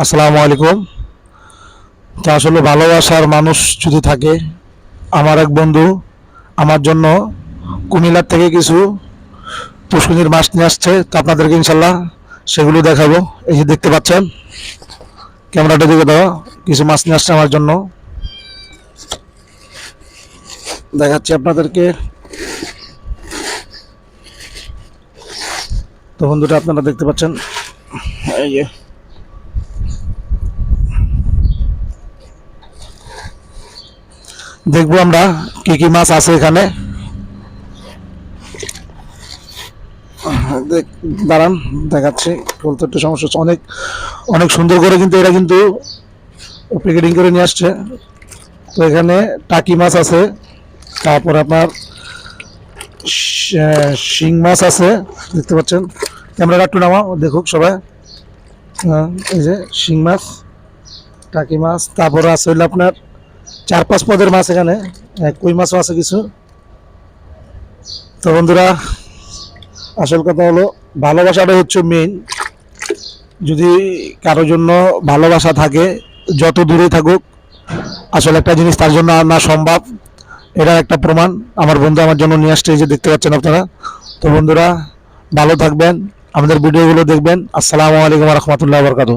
আসসালামু আলাইকুম। তো আসলে ভালোবাসার মানুষ যদি থাকে, আমার এক বন্ধু আমার জন্য কুমিল্লার থেকে কিছু পুষ্কিনির মাছ নিয়ে আসছে, তো আপনাদেরকে ইনশাল্লাহ সেগুলো দেখাবো। এই যে দেখতে পাচ্ছেন, ক্যামেরাটা দিকে দাও, কিছু মাছ নিয়ে আসছে আমার জন্য, দেখাচ্ছি আপনাদেরকে। তো বন্ধুটা আপনারা দেখতে পাচ্ছেন, এই যে দেখবো আমরা কি কি মাছ আছে এখানে। দাঁড়ান, দেখাচ্ছি। বলতে একটু সমস্যা হচ্ছে, অনেক অনেক সুন্দর করে কিন্তু এরা কিন্তু প্যাকেটিং করে নিয়ে আসছে। তো এখানে টাকি মাছ আছে, তারপর আপনার শিং মাছ আছে, দেখতে পাচ্ছেন। ক্যামেরাটা একটু নামাও, দেখুক সবাই। এই যে শিং মাছ, টাকি মাছ, তারপরে আছে হইলো আপনার 4-5 পদের মাছ এখানে, কই মাছও আছে কিছু। তো বন্ধুরা, আসল কথা হলো ভালোবাসাটা হচ্ছে মেইন। যদি কারোর জন্য ভালোবাসা থাকে, যত দূরে থাকুক, আসলে একটা জিনিস তার জন্য আনা সম্ভব। এটা একটা প্রমাণ আমার বন্ধু আমার জন্য নিয়ে আসছে, এই যে দেখতে পাচ্ছেন আপনারা। তো বন্ধুরা, ভালো থাকবেন, আমাদের ভিডিওগুলো দেখবেন। আসসালামু আলাইকুম রহমতুল্লাহ বরকাত।